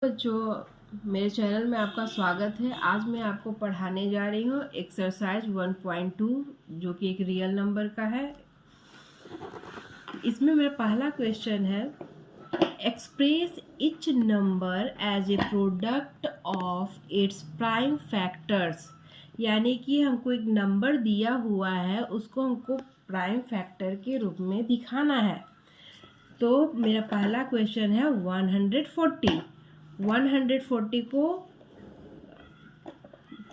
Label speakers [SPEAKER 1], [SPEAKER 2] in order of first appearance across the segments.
[SPEAKER 1] जो मेरे चैनल में आपका स्वागत है। आज मैं आपको पढ़ाने जा रही हूँ एक्सरसाइज 1.2 जो कि एक रियल नंबर का है। इसमें मेरा पहला क्वेश्चन है, express each number as a product of its prime factors. यानी कि हमको एक नंबर दिया हुआ है, उसको हमको प्राइम फैक्टर के रूप में दिखाना है। तो मेरा पहला क्वेश्चन है 140 को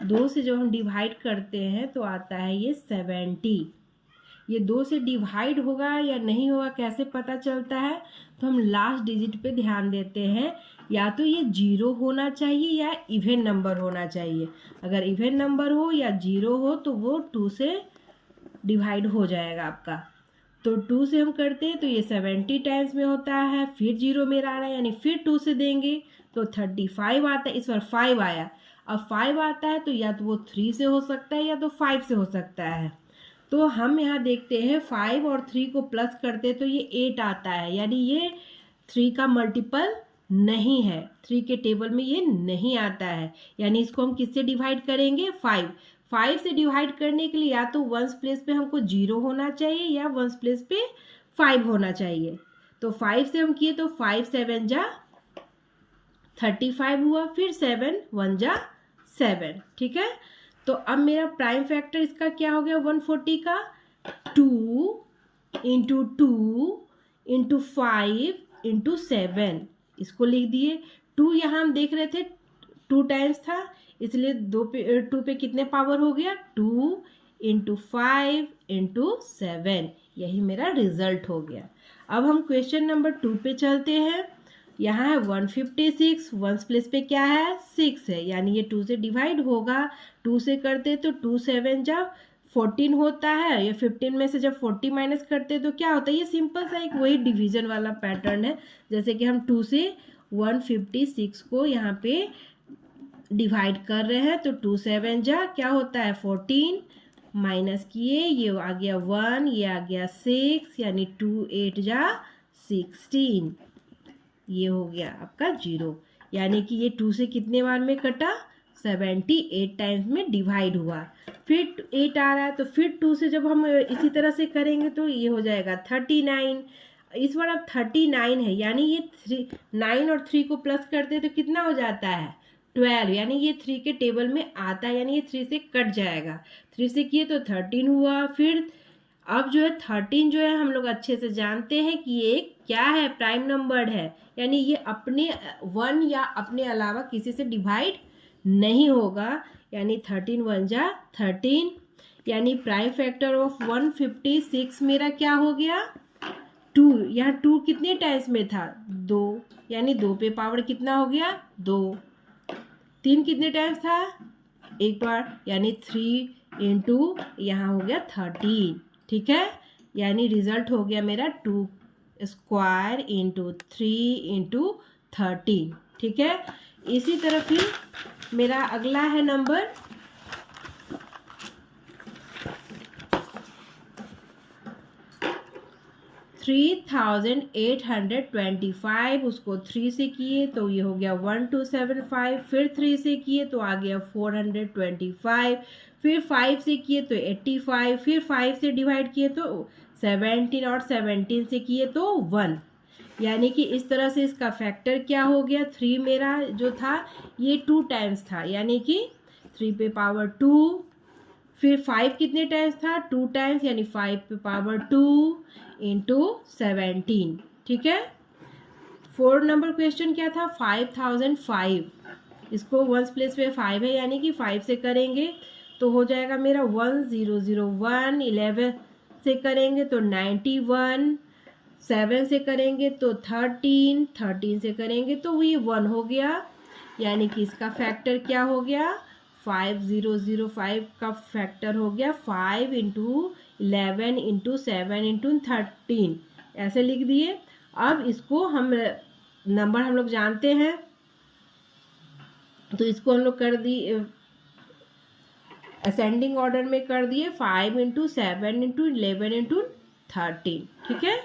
[SPEAKER 1] 2 से जब हम डिवाइड करते हैं तो आता है ये 70। ये 2 से डिवाइड होगा या नहीं होगा कैसे पता चलता है? तो हम लास्ट डिजिट पे ध्यान देते हैं, या तो ये 0 होना चाहिए या इवन नंबर होना चाहिए। अगर इवन नंबर हो या 0 हो तो वो 2 से डिवाइड हो जाएगा आपका। तो 2 से हम करते हैं तो ये 70 टाइम्स में होता है, फिर 0 मेरा आ रहा है यानी फिर 2 से देंगे तो 35 आता है। इस बार 5 आया। अब 5 आता है तो या तो वो 3 से हो सकता है या तो 5 से हो सकता है। तो हम यहाँ देखते हैं 5 और 3 को प्लस करते हैं तो ये 8 आता है, यानी ये 3 का मल्टीपल नहीं है, 3 के टेबल में ये नहीं आता है। यानी इसको हम किससे डिवाइड करेंगे? 5 से डिवाइड करने के लिए या तो वंस प्लेस पे हमको 0 होना चाहिए या वंस प्लेस पे 5 होना चाहिए। तो 5 से हम किए तो 5 7 जा 35 हुआ, फिर 7 1 जा 7। ठीक है, तो अब मेरा प्राइम फैक्टर इसका क्या हो गया 140 का? 2 इंटू 2 इंटू 5 इंटू 7, इसको लिख दिए। 2 यहाँ हम देख रहे थे 2 टाइम्स था, इसलिए 2 पे कितने पावर हो गया? 2 इंटू 5 इंटू 7। यही मेरा रिजल्ट हो गया। अब हम क्वेश्चन नंबर 2 पे चलते हैं। यहाँ है 156, वंस प्लेस पे क्या है? 6 है, यानी ये 2 से डिवाइड होगा। 2 से करते तो 2 7 जब 14 होता है, या 15 में से जब 40 माइनस करते तो क्या होता है? ये सिंपल सा एक वही डिवीजन वाला पैटर्न है। जैसे कि हम 2 से 156 को यहाँ पे डिवाइड कर रहे हैं तो 2 7 जा क्या होता है? 14 माइनस किए, ये आ गया 1, ये आ गया 6, यानी 2 8 जा 16। ये हो गया आपका 0, यानी कि ये 2 से कितने बार में कटा? 78 टाइम्स में डिवाइड हुआ। फिर 8 आ रहा है तो फिर 2 से जब हम इसी तरह से करेंगे तो ये हो जाएगा 39। इस बार अब 39 है, यानी ये 9 और 3 को प्लस करते तो कितना हो जाता है? 12, यानी ये 3 के टेबल में आता है, यानी ये 3 से कट जाएगा। 3 से किए तो 13 हुआ। फिर अब जो है 13 जो है हम लोग अच्छे से जानते हैं कि ये क्या है? प्राइम नंबर है, यानी ये अपने 1 या अपने अलावा किसी से डिवाइड नहीं होगा। यानी 13 1 जा 13, यानी प्राइम फैक्टर ऑफ 156 मेरा क्या हो गया? 2। यहाँ 2 कितने टाइम्स में था? 2, यानी 2 पे पावर कितना हो गया? 2। 3 कितने टाइम्स था? एक बार, यानी 3 इंटू यहाँ हो गया 13। ठीक है, यानी रिजल्ट हो गया मेरा 2 स्क्वायर इंटू 3 इंटू 13। ठीक है, इसी तरह फिर मेरा अगला है नंबर 3825, उसको 3 से किए तो ये हो गया 1275, फिर 3 से किए तो आ गया 425, फिर 5 से किए तो 85, फिर 5 से डिवाइड किए तो 17 और 17 से किए तो 1। यानी कि इस तरह से इसका फैक्टर क्या हो गया? 3 मेरा जो था ये 2 टाइम्स था, यानी कि 3 पे पावर 2। फिर 5 कितने टाइम्स था? 2 टाइम्स, यानी 5 पे पावर 2 इंटू 17। ठीक है, 4 नंबर क्वेश्चन क्या था? 5005, इसको वंस प्लेस पे 5 है, यानी कि 5 से करेंगे तो हो जाएगा मेरा 1001। 11 से करेंगे तो 91, 7 से करेंगे तो 13, 13 से करेंगे तो ये 1 हो गया। यानी कि इसका फैक्टर क्या हो गया? 5005 का फैक्टर हो गया 5 इंटू 11 इंटू 7 इंटू 13, ऐसे लिख दिए। अब इसको हम नंबर हम लोग जानते हैं तो इसको हम लोग कर दिए असेंडिंग ऑर्डर में कर दिए 5 इंटू 7 इंटू 11 इंटू 13। ठीक है,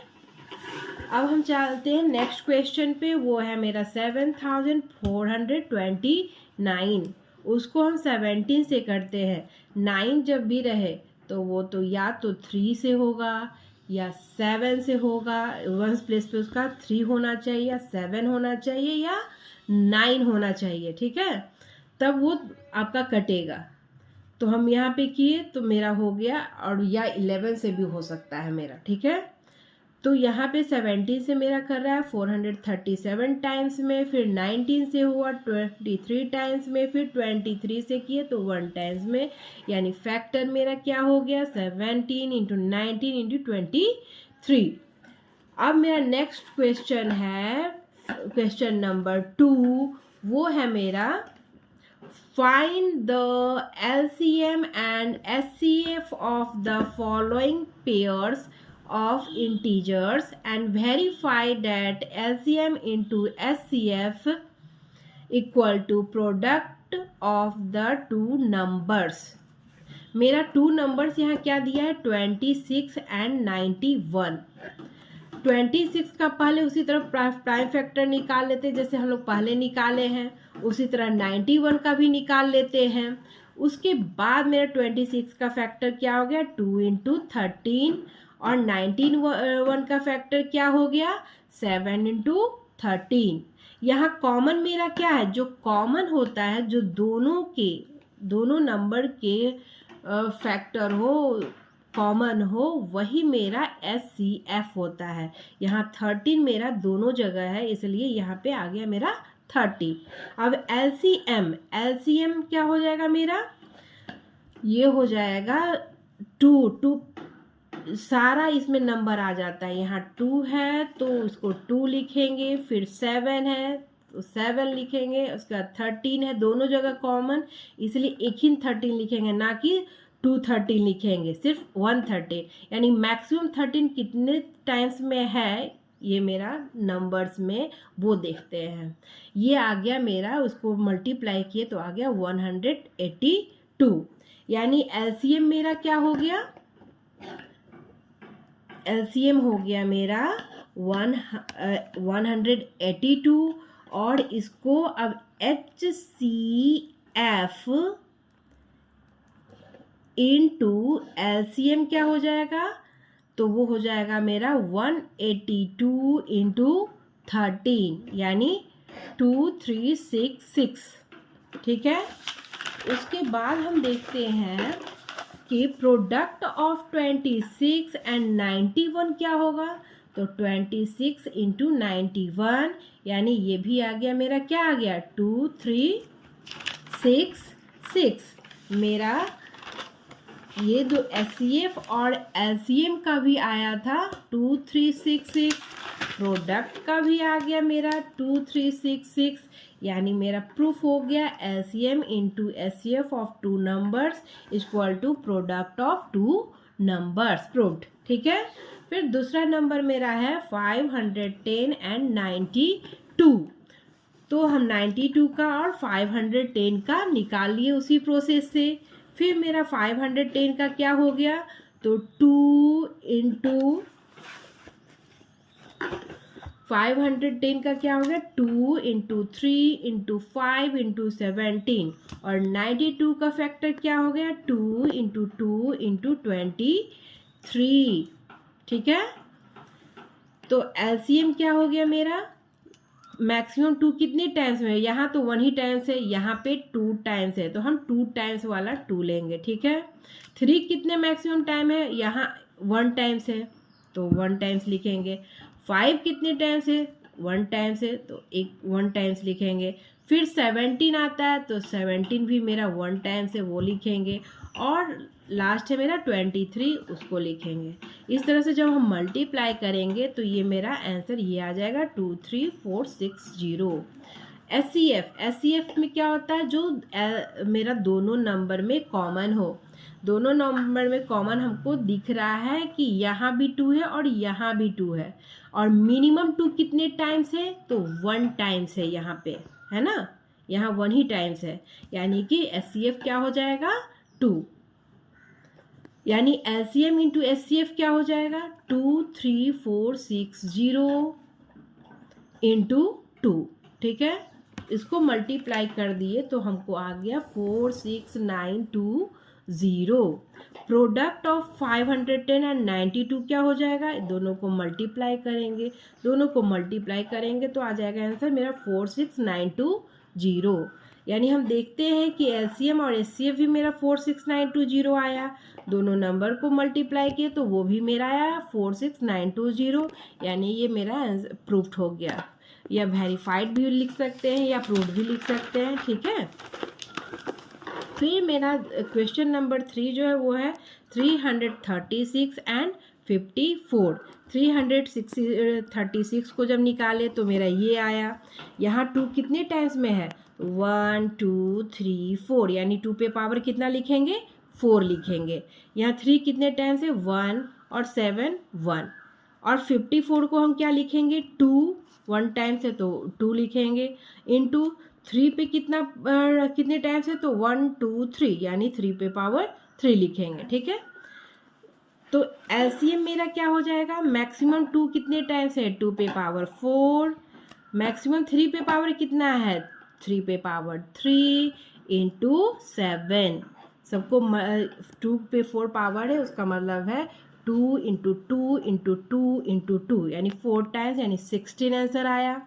[SPEAKER 1] अब हम चलते हैं नेक्स्ट क्वेश्चन पे, वो है मेरा 7429। उसको हम 17 से करते हैं। 9 जब भी रहे तो वो तो या तो 3 से होगा या 7 से होगा, वंस प्लेस पे उसका 3 होना चाहिए या 7 होना चाहिए या 9 होना चाहिए, ठीक है, तब वो आपका कटेगा। तो हम यहाँ पे किए तो मेरा हो गया, और या 11 से भी हो सकता है मेरा, ठीक है। तो यहाँ पे 17 से मेरा कर रहा है 437 टाइम्स में, फिर 19 से हुआ 23 टाइम्स में, फिर 23 से किए तो 1 टाइम्स में, यानी फैक्टर मेरा क्या हो गया 17 इंटू 19 इंटू 23। अब मेरा नेक्स्ट क्वेश्चन है क्वेश्चन नंबर 2, वो है मेरा find the LCM and SCF of the following pairs of integers and verify that LCM into SCF equal to product of the two numbers। मेरा 2 नंबर्स यहाँ क्या दिया है 26 एंड 91। 26 का पहले उसी तरह प्राइम फैक्टर निकाल लेते हैं जैसे हम लोग पहले निकाले हैं, उसी तरह 91 का भी निकाल लेते हैं। उसके बाद मेरा 26 का फैक्टर क्या हो गया 2 इंटू 13, और 91 का फैक्टर क्या हो गया 7 इंटू 13। यहाँ कॉमन मेरा क्या है, जो कॉमन होता है, जो दोनों नंबर के फैक्टर हो, कॉमन हो, वही मेरा SCF होता है। यहाँ 13 मेरा दोनों जगह है, इसलिए यहाँ पे आ गया मेरा 30। अब LCM क्या हो जाएगा मेरा, ये हो जाएगा 2 सारा इसमें नंबर आ जाता है। यहाँ 2 है तो उसको 2 लिखेंगे, फिर 7 है तो 7 लिखेंगे, उसके बाद 13 है, दोनों जगह कॉमन, इसलिए एक ही 13 लिखेंगे, ना कि 213 लिखेंगे, सिर्फ 113। यानी मैक्सिमम 13 कितने टाइम्स में है ये मेरा नंबर्स में वो देखते हैं। ये आ गया मेरा, उसको मल्टीप्लाई किए तो आ गया 182। यानी LCM मेरा क्या हो गया, LCM हो गया मेरा 182, और इसको अब HCF इंटू LCM क्या हो जाएगा, तो वो हो जाएगा मेरा 182 इंटू 13, यानी 2366, ठीक है। उसके बाद हम देखते हैं कि प्रोडक्ट ऑफ 26 एंड 91 क्या होगा, तो 26 इंटू 91, यानी ये भी आ गया मेरा, क्या आ गया 2366। मेरा ये दो SCF और LCM का भी आया था 2366, प्रोडक्ट का भी आ गया मेरा 2366, यानी मेरा प्रूफ हो गया LCM into SCF of 2 numbers equal to product of 2 numbers, proved, ठीक है। फिर दूसरा नंबर मेरा है 510 एंड 92। तो हम 92 का और 510 का निकाल लिए उसी प्रोसेस से। फिर मेरा 510 का क्या हो गया, तो 2 इंटू 510 का क्या हो गया 2 इंटू 3 इंटू 5 इंटू 17, और 92 का फैक्टर क्या हो गया 2 इंटू 2 इंटू 23, ठीक है। तो LCM क्या हो गया मेरा, मैक्सिमम 2 कितने टाइम्स में है, यहाँ तो 1 ही टाइम्स है, यहाँ पे 2 टाइम्स है, तो हम 2 टाइम्स वाला 2 लेंगे, ठीक है। 3 कितने मैक्सिमम टाइम है, यहाँ 1 टाइम्स है तो 1 टाइम्स लिखेंगे। 5 कितने टाइम्स है, 1 टाइम्स है तो 1 टाइम्स लिखेंगे। फिर 17 आता है तो 17 भी मेरा 1 टाइम्स है, वो लिखेंगे, और लास्ट है मेरा 23, उसको लिखेंगे। इस तरह से जब हम मल्टीप्लाई करेंगे तो ये मेरा आंसर ये आ जाएगा 23460। SCF में क्या होता है, जो मेरा दोनों नंबर में कॉमन हो, दोनों नंबर में कॉमन हमको दिख रहा है कि यहाँ भी 2 है और यहाँ भी 2 है, और मिनिमम 2 कितने टाइम्स है, तो 1 टाइम्स है यहाँ पे, है ना, यहाँ 1 ही टाइम्स है, यानी कि SCF क्या हो जाएगा 2। यानी एलसीएम इंटू एचसीएफ क्या हो जाएगा, 23460 इंटू 2, ठीक है। इसको मल्टीप्लाई कर दिए तो हमको आ गया 46920। प्रोडक्ट ऑफ 510 एंड 92 क्या हो जाएगा, दोनों को मल्टीप्लाई करेंगे, दोनों को मल्टीप्लाई करेंगे तो आ जाएगा आंसर मेरा 46920। यानी हम देखते हैं कि एलसीएम और एचसीएफ भी मेरा 46920 आया, दोनों नंबर को मल्टीप्लाई किए तो वो भी मेरा आया 46920। यानी ये मेरा प्रूफ्ड हो गया, या वेरीफाइड भी लिख सकते हैं या प्रूव्ड भी लिख सकते हैं, ठीक है। फिर मेरा क्वेश्चन नंबर 3 जो है वो है 336 एंड 54। 336 को जब निकाले तो मेरा ये आया। यहाँ 2 कितने टाइम्स में है, 1 2 3 4, यानी 2 पे पावर कितना लिखेंगे, 4 लिखेंगे। यहाँ 3 कितने टाइम्स है, 1 और 7 1, और 54 को हम क्या लिखेंगे, 2 1 टाइम्स है तो 2 लिखेंगे, इनटू 3 पे कितने टाइम्स है तो 1 2 3, यानी 3 पे पावर 3 लिखेंगे, ठीक है। तो एलसीएम मेरा क्या हो जाएगा, मैक्सिमम 2 कितने टाइम्स है, 2 पे पावर 4, मैक्सिमम 3 पे पावर कितना है, 3 पे पावर 3 इंटू 7। सबको 2 पे 4 पावर है, उसका मतलब है 2 इंटू 2 इंटू 2 इंटू 2, यानी 4 टाइम्स, यानी 16 आंसर आया।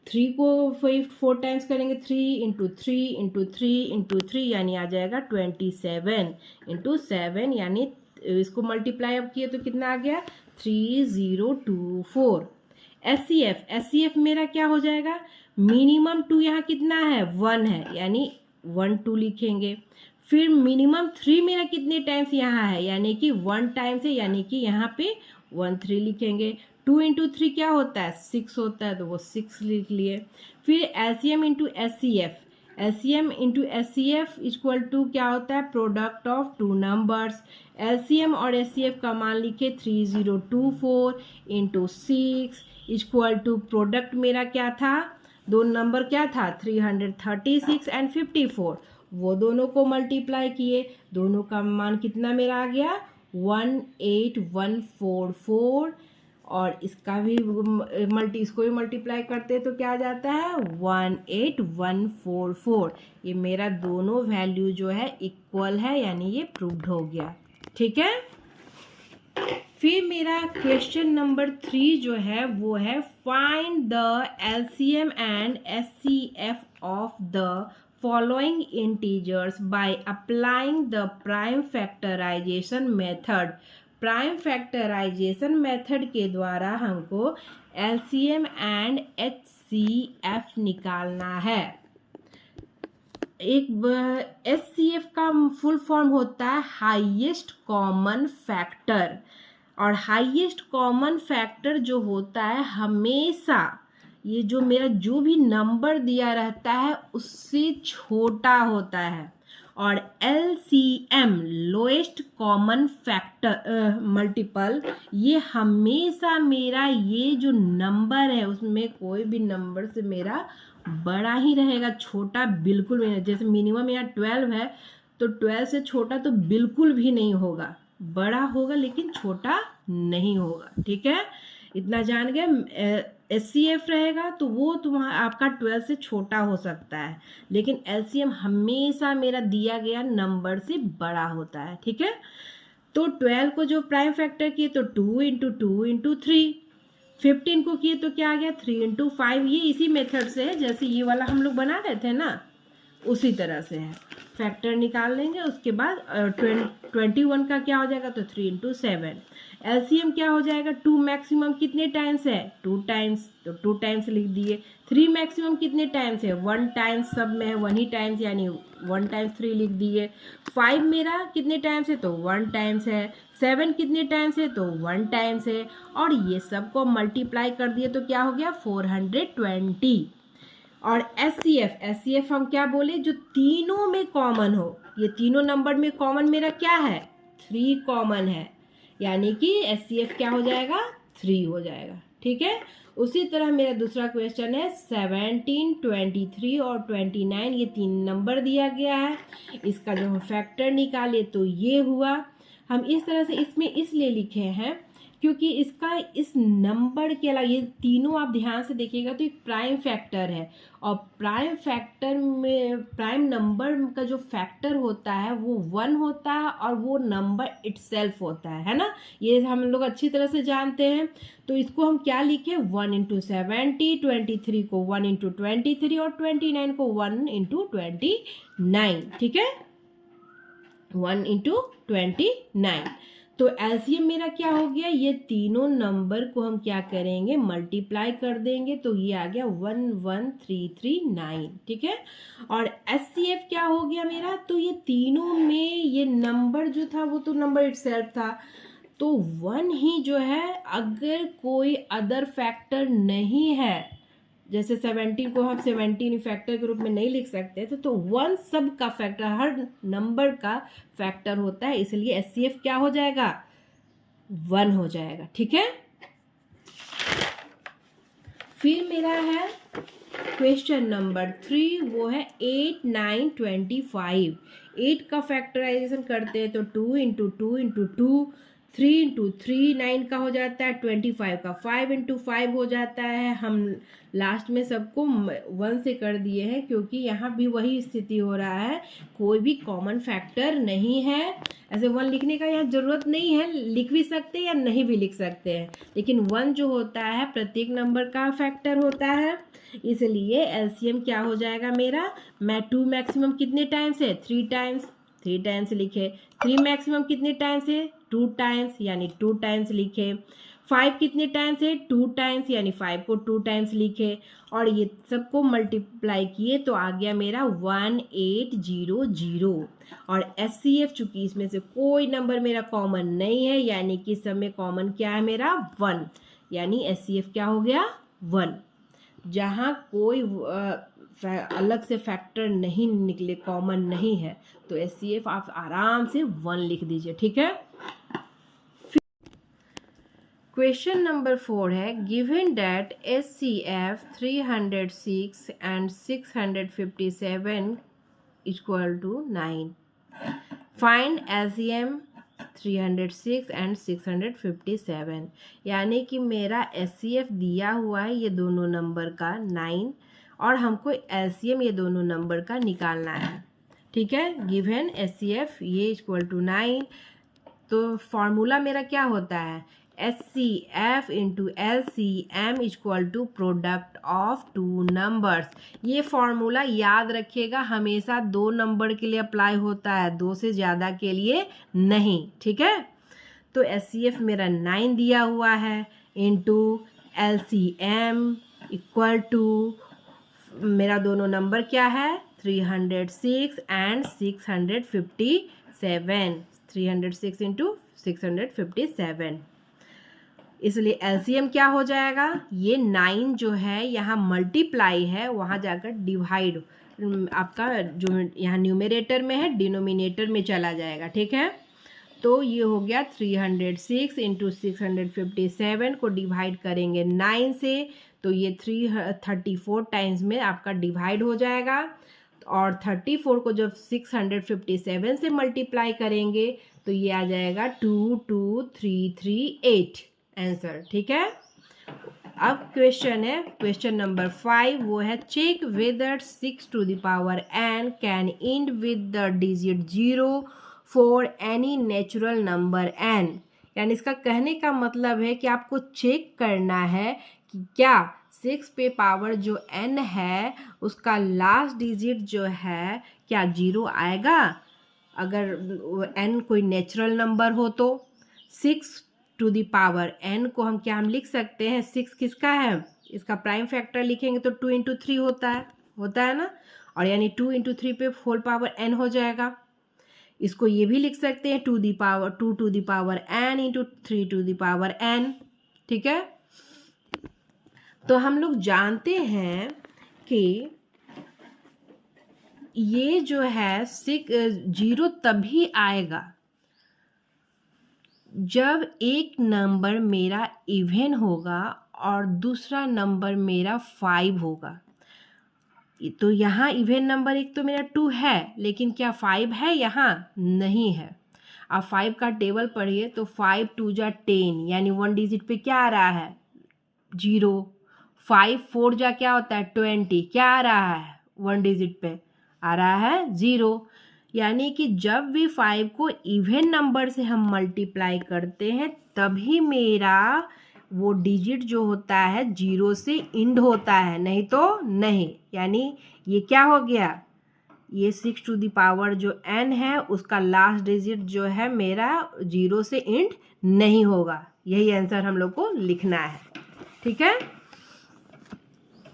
[SPEAKER 1] 3 को 4 टाइम्स करेंगे, 3 इंटू 3 इंटू 3 इंटू 3, यानी आ जाएगा 27 इंटू 7, यानी इसको मल्टीप्लाई अब किए तो कितना आ गया, 3024। एचसीएफ मेरा क्या हो जाएगा, मिनिमम 2 यहाँ कितना है, 1 है, यानी 1 2 लिखेंगे। फिर मिनिमम 3 मेरा कितने टाइम्स यहाँ है, यानी कि 1 टाइम्स है, यानी कि यहाँ पे 1 3 लिखेंगे। 2 इंटू 3 क्या होता है, 6 होता है, तो वो 6 लिख लिए। फिर LCM into HCF, LCM into HCF equal to क्या होता है, प्रोडक्ट ऑफ 2 नंबर्स। एलसीएम और एचसीएफ का मान लिखे 3024 इंटू 6 इक्वल टू प्रोडक्ट मेरा क्या था, 2 नंबर क्या था, 336 एंड 54, वो दोनों को मल्टीप्लाई किए, दोनों का मान कितना मेरा आ गया, 18144, और इसका भी इसको भी मल्टीप्लाई करते तो क्या आ जाता है, 18144। ये मेरा दोनों वैल्यू जो है इक्वल है, यानी ये प्रूव्ड हो गया, ठीक है। फिर मेरा क्वेश्चन नंबर 3 जो है वो है find the LCM and HCF of the following integers by applying the prime factorisation method. Prime factorisation method के द्वारा हमको एलसीएम एंड एचसीएफ निकालना है। एक एचसीएफ का फुल फॉर्म होता है हाईएस्ट कॉमन फैक्टर, और हाईएस्ट कॉमन फैक्टर जो होता है हमेशा ये जो मेरा जो भी नंबर दिया रहता है उससे छोटा होता है, और LCM lowest common factor multiple, ये हमेशा मेरा ये जो नंबर है उसमें कोई भी नंबर से मेरा बड़ा ही रहेगा, छोटा बिल्कुल भी नहीं। जैसे मिनिमम यहाँ 12 है तो 12 से छोटा तो बिल्कुल भी नहीं होगा, बड़ा होगा लेकिन छोटा नहीं होगा, ठीक है। इतना जान गए। एचसीएफ रहेगा तो वो तुम्हारा आपका 12 से छोटा हो सकता है, लेकिन एलसीएम हमेशा मेरा दिया गया नंबर से बड़ा होता है, ठीक है। तो 12 को जो प्राइम फैक्टर किए तो 2 इंटू 2 इंटू 3, 15 को किए तो क्या आ गया 3 इंटू 5। ये इसी मेथड से है जैसे ये वाला हम लोग बना रहे थे ना, उसी तरह से है। फैक्टर निकाल लेंगे, उसके बाद 21 का क्या हो जाएगा तो 3 इंटू 7। एलसीएम क्या हो जाएगा, 2 मैक्सिमम कितने टाइम्स है, 2 टाइम्स, तो 2 टाइम्स लिख दिए। 3 मैक्सिमम कितने टाइम्स है, 1 टाइम्स, सब में है 1 ही टाइम्स, यानी 1 टाइम्स 3 लिख दिए। 5 मेरा कितने टाइम्स है तो 1 टाइम्स है। 7 कितने टाइम्स है तो 1 टाइम्स है, और ये सबको मल्टीप्लाई कर दिए तो क्या हो गया 420। और एचसीएफ हम क्या बोले, जो तीनों में कॉमन हो, ये तीनों नंबर में कॉमन मेरा क्या है 3 कॉमन है, यानी कि एचसीएफ क्या हो जाएगा 3 हो जाएगा, ठीक है। उसी तरह मेरा दूसरा क्वेश्चन है 17, 23 और 29, ये 3 नंबर दिया गया है, इसका जो हम फैक्टर निकाले तो ये हुआ। हम इस तरह से इसमें इसलिए लिखे हैं क्योंकि इसका इस नंबर के अलावा ये तीनों आप ध्यान से देखिएगा तो एक प्राइम फैक्टर है, और प्राइम फैक्टर में प्राइम नंबर का जो फैक्टर होता है वो 1 होता है और वो नंबर इटसेल्फ होता है ना, ये हम लोग अच्छी तरह से जानते हैं। तो इसको हम क्या लिखे, 1 इंटू 70, 23 को 1 इंटू 23 और 29 को 1 इंटू 29, ठीक है, 1 इंटू 29। तो एलसीएम मेरा क्या हो गया, ये तीनों नंबर को हम क्या करेंगे, मल्टीप्लाई कर देंगे, तो ये आ गया 11339, ठीक है। और एचसीएफ क्या हो गया मेरा, तो ये तीनों में ये नंबर जो था वो तो नंबर इटसेल्फ था, तो 1 ही जो है, अगर कोई अदर फैक्टर नहीं है, जैसे 17 को हम 17 फैक्टर के रूप में नहीं लिख सकते थे, तो 1 सब का फैक्टर, हर नंबर का फैक्टर होता है, इसलिए एचसीएफ क्या हो जाएगा, 1 हो जाएगा, ठीक है। फिर मेरा है क्वेश्चन नंबर 3, वो है 8, 9, 25। 8 का फैक्टराइजेशन करते हैं तो 2 इंटू 2 इंटू 2, 3 इंटू 3 9 का हो जाता है, 25 का 5 इंटू 5 हो जाता है। हम लास्ट में सबको 1 से कर दिए हैं क्योंकि यहाँ भी वही स्थिति हो रहा है, कोई भी कॉमन फैक्टर नहीं है। ऐसे 1 लिखने का यहाँ ज़रूरत नहीं है, लिख भी सकते हैं या नहीं भी लिख सकते हैं, लेकिन 1 जो होता है प्रत्येक नंबर का फैक्टर होता है, इसलिए एलसीएम क्या हो जाएगा मेरा, मैं 2 मैक्सिमम कितने टाइम्स है, 3 टाइम्स, 3 टाइम्स लिखे, 3 मैक्सिमम कितने टाइम्स है, 2 टाइम्स, यानी 2 टाइम्स लिखे, 5 कितने टाइम्स है, 2 टाइम्स, यानी 5 को 2 टाइम्स लिखे, और ये सबको मल्टीप्लाई किए तो आ गया मेरा 1800। और एचसीएफ चूंकि इसमें से कोई नंबर मेरा कॉमन नहीं है, यानी कि सब में कॉमन क्या है मेरा, 1, यानी एचसीएफ क्या हो गया, 1। जहाँ कोई अलग से फैक्टर नहीं निकले, कॉमन नहीं है, तो एचसीएफ आप आराम से 1 लिख दीजिए, ठीक है। क्वेश्चन नंबर 4 है, given that HCF 306 and 657 equal to 9, find LCM 306 and 657, यानी कि मेरा एचसीएफ दिया हुआ है ये दोनों नंबर का 9, और हमको एलसीएम ये दोनों नंबर का निकालना है, ठीक है। गिवन एचसीएफ ये इक्वल टू 9, तो फॉर्मूला मेरा क्या होता है, HCF into LCM equal to product of 2 numbers. ये फॉर्मूला याद रखिएगा, हमेशा 2 नंबर के लिए अप्लाई होता है, 2 से ज़्यादा के लिए नहीं, ठीक है। तो एचसीएफ मेरा 9 दिया हुआ है इंटू एलसीएम इक्वल टू मेरा दोनों नंबर क्या है, 306 एंड 657, 306 इंटू 657, इसलिए एलसीएम क्या हो जाएगा, ये 9 जो है यहाँ मल्टीप्लाई है, वहाँ जाकर डिवाइड आपका जो यहाँ न्यूमरेटर में है डिनोमिनेटर में चला जाएगा, ठीक है। तो ये हो गया 306 इंटू 657 को डिवाइड करेंगे 9 से, तो ये 334 टाइम्स में आपका डिवाइड हो जाएगा, और 34 को जब 657 से मल्टीप्लाई करेंगे तो ये आ जाएगा 22338 आंसर, ठीक है। अब क्वेश्चन है क्वेश्चन नंबर 5, वो है check whether 6 to the power n can end with the digit 0 for any natural number n, यानी इसका कहने का मतलब है कि आपको चेक करना है कि क्या 6 पे पावर जो n है उसका लास्ट डिजिट जो है क्या 0 आएगा, अगर n कोई नेचुरल नंबर हो तो। 6 टू द पावर n को हम क्या हम लिख सकते हैं, 6 किसका है, इसका प्राइम फैक्टर लिखेंगे तो 2 इंटू 3 होता है ना, और यानी 2 इंटू 3 पे होल पावर n हो जाएगा। इसको ये भी लिख सकते हैं 2 to the power n into 3 to the power n, ठीक है। तो हम लोग जानते हैं कि ये जो है 0 तभी आएगा जब एक नंबर मेरा इवन होगा और दूसरा नंबर मेरा 5 होगा। तो यहाँ इवन नंबर एक तो मेरा 2 है, लेकिन क्या 5 है यहाँ, नहीं है। आप 5 का टेबल पढ़िए तो 5 2 जा 10, यानी 1 डिजिट पे क्या आ रहा है 0। 5 4 जा क्या होता है 20, क्या आ रहा है 1 डिजिट पे आ रहा है 0। यानी कि जब भी 5 को इवन नंबर से हम मल्टीप्लाई करते हैं तभी मेरा वो डिजिट जो होता है 0 से इंड होता है, नहीं तो नहीं। यानी ये क्या हो गया, ये 6 टू द पावर जो n है उसका लास्ट डिजिट जो है मेरा 0 से इंड नहीं होगा। यही आंसर हम लोग को लिखना है, ठीक है।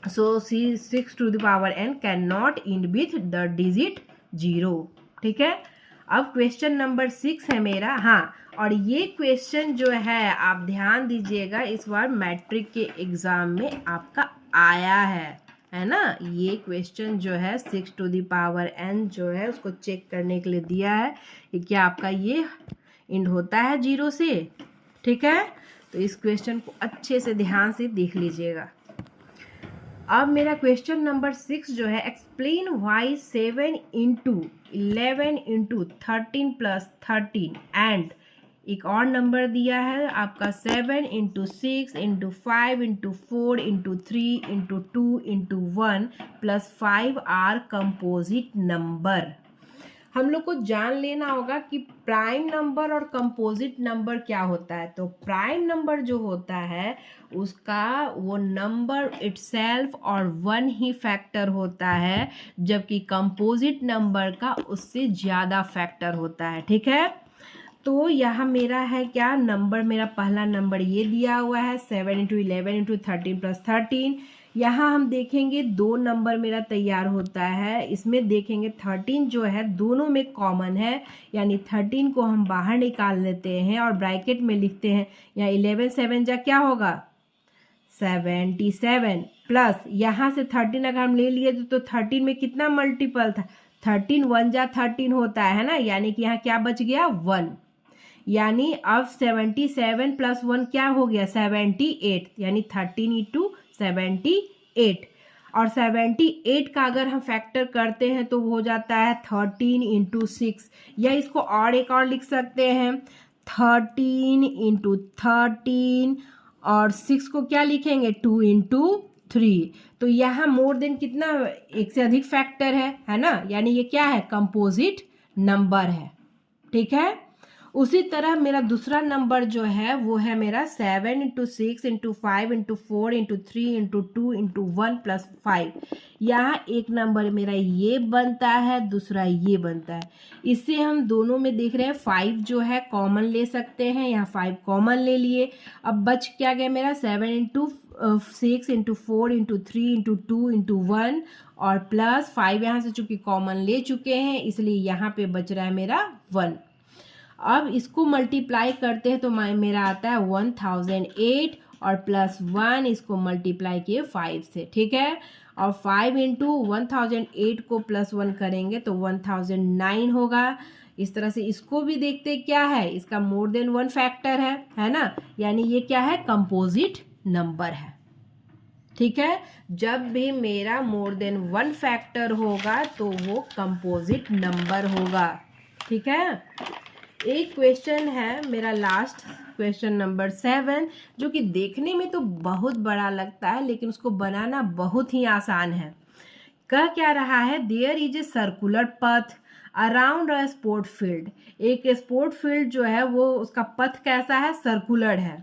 [SPEAKER 1] So 6 to the power n can not end with the digit 0, ठीक है। अब क्वेश्चन नंबर 6 है मेरा। हाँ, और ये क्वेश्चन जो है आप ध्यान दीजिएगा, इस बार मैट्रिक के एग्जाम में आपका आया है ना। ये क्वेश्चन जो है 6 टू द पावर n जो है उसको चेक करने के लिए दिया है कि क्या आपका ये इंड होता है 0 से, ठीक है। तो इस क्वेश्चन को अच्छे से ध्यान से देख लीजिएगा। अब मेरा क्वेश्चन नंबर 6 जो है, explain why 7 into 11 into 13 plus 13 and एक और नंबर दिया है आपका 7 into 6 into 5 into 4 into 3 into 2 into 1 plus 5 are composite number. हम लोग को जान लेना होगा कि प्राइम नंबर और कंपोजिट नंबर क्या होता है। तो प्राइम नंबर जो होता है उसका वो नंबर इटसेल्फ और 1 ही फैक्टर होता है, जबकि कंपोजिट नंबर का उससे ज़्यादा फैक्टर होता है, ठीक है। तो यहाँ मेरा है क्या नंबर, मेरा पहला नंबर ये दिया हुआ है 7 इंटू 11 इंटू 13 प्लस 13। यहाँ हम देखेंगे 2 नंबर मेरा तैयार होता है, इसमें देखेंगे 13 जो है दोनों में कॉमन है, यानी 13 को हम बाहर निकाल लेते हैं और ब्रैकेट में लिखते हैं। यहाँ 11 7 जा क्या होगा 77 प्लस यहाँ से 13 अगर हम ले लिए तो 13 में कितना मल्टीपल था 13 1 जा 13 होता है ना, यानी कि यहाँ क्या बच गया 1। यानी अब 77 प्लस 1 क्या हो गया 78, यानी 13 इंटू 78। और 78 का अगर हम फैक्टर करते हैं तो हो जाता है 13 इंटू 6, या इसको और एक और लिख सकते हैं 13 इंटू 13 और 6 को क्या लिखेंगे 2 इंटू 3। तो यहाँ मोर देन कितना, एक से अधिक फैक्टर है ना, यानी ये क्या है कंपोजिट नंबर है, ठीक है। उसी तरह मेरा दूसरा नंबर जो है वो है मेरा 7 into 6 into 5 into 4 into 3 into 2 into 1 plus 5। यहाँ एक नंबर मेरा ये बनता है, दूसरा ये बनता है। इससे हम दोनों में देख रहे हैं 5 जो है कॉमन ले सकते हैं, यहाँ 5 कॉमन ले लिए। अब बच क्या गया मेरा 7 into 6 into 4 into 3 into 2 into 1 और प्लस 5 यहाँ से चूँकि कॉमन ले चुके हैं इसलिए यहाँ पे बच रहा है मेरा 1। अब इसको मल्टीप्लाई करते हैं तो मेरा आता है 1008 और प्लस 1 इसको मल्टीप्लाई किए 5 से, ठीक है। और 5 इंटू 1008 को प्लस 1 करेंगे तो 1009 होगा। इस तरह से इसको भी देखते क्या है, इसका मोर देन 1 फैक्टर है ना, यानी ये क्या है कंपोजिट नंबर है, ठीक है। जब भी मेरा मोर देन 1 फैक्टर होगा तो वो कंपोजिट नंबर होगा, ठीक है। एक क्वेश्चन है मेरा लास्ट क्वेश्चन नंबर 7, जो कि देखने में तो बहुत बड़ा लगता है लेकिन उसको बनाना बहुत ही आसान है। कह क्या रहा है, there is a circular path around a sport field. एक स्पोर्ट फील्ड जो है वो उसका पथ कैसा है सर्कुलर है।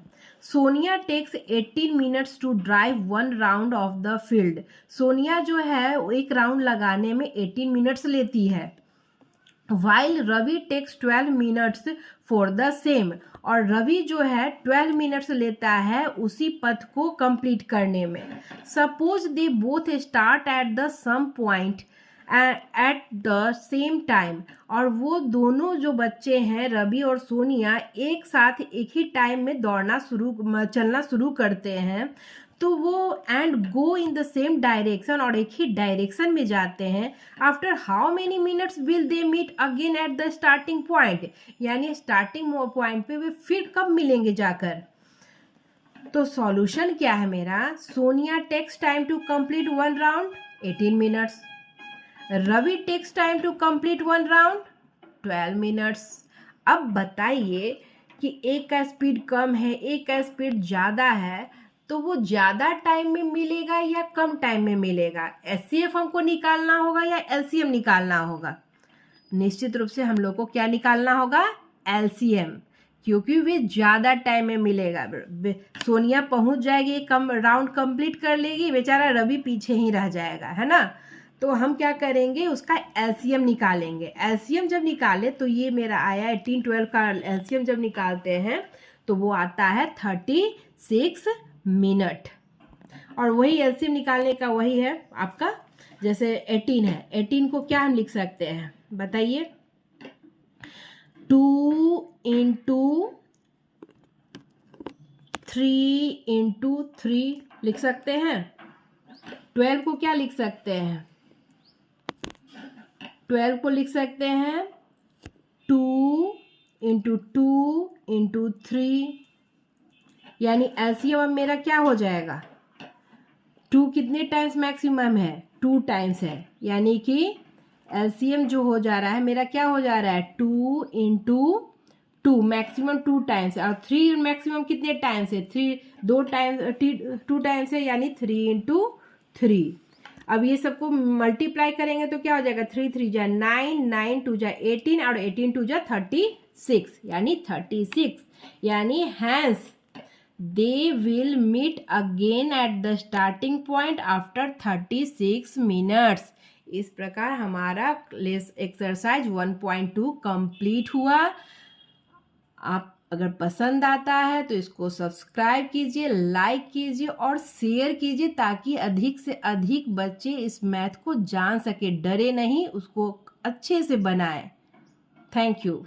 [SPEAKER 1] Sonia takes 18 minutes to drive 1 round of the field. Sonia जो है एक राउंड लगाने में 18 मिनट्स लेती है, while Ravi takes 12 minutes for the same. और रवि जो है 12 मिनट्स लेता है उसी पथ को कंप्लीट करने में। Suppose they both start at the same point at the same time. और वो दोनों जो बच्चे हैं रवि और सोनिया एक साथ एक ही टाइम में चलना शुरू करते हैं, तो वो and go in the same direction और एक ही डायरेक्शन में जाते हैं। After how many minutes will they meet again at the starting point. यानी स्टार्टिंग पॉइंट पे वे फिर कब मिलेंगे जाकर। तो सॉल्यूशन क्या है मेरा, Sonia takes time to complete 1 round 18 minutes, Ravi takes time to complete 1 round 12 minutes. अब बताइए कि एक का स्पीड कम है, एक का स्पीड ज़्यादा है, तो वो ज़्यादा टाइम में मिलेगा या कम टाइम में मिलेगा? एचसीएफ हमको निकालना होगा या एलसीएम निकालना होगा? निश्चित रूप से हम लोग को क्या निकालना होगा? एलसीएम, क्योंकि वे ज़्यादा टाइम में मिलेगा। सोनिया पहुंच जाएगी, कम राउंड कंप्लीट कर लेगी, बेचारा रवि पीछे ही रह जाएगा, है ना। तो हम क्या करेंगे, उसका एलसीएम निकालेंगे। एलसीएम जब निकाले तो ये मेरा आया 18 12 का एलसीएम जब निकालते हैं तो वो आता है 36 मिनट। और वही एलसीएम निकालने का वही है आपका, जैसे 18 है, 18 को क्या हम लिख सकते हैं बताइए? 2 × 3 × 3 लिख सकते हैं। 12 को क्या लिख सकते हैं? 12 को लिख सकते हैं 2 × 2 × 3, यानी एलसीएम अब मेरा क्या हो जाएगा? 2 कितने टाइम्स मैक्सिमम है? 2 टाइम्स है, यानी कि एलसीएम जो हो जा रहा है मेरा क्या हो जा रहा है? 2 × 2 मैक्सिमम 2 टाइम्स है, और 3 मैक्सिमम कितने टाइम्स है? 2 टाइम्स है, यानी 3 × 3। अब ये सबको मल्टीप्लाई करेंगे तो क्या हो जाएगा? 3 3 जा 9, 9 2 जा 18, और 18 2 जा 36, यानी 36, यानी hence they will meet again at the starting point after 36 minutes। इस प्रकार हमारा एक्सरसाइज 1.2 कंप्लीट हुआ। आप अगर पसंद आता है तो इसको सब्सक्राइब कीजिए, लाइक कीजिए और शेयर कीजिए, ताकि अधिक से अधिक बच्चे इस मैथ को जान सके। डरे नहीं, उसको अच्छे से बनाएं। Thank you.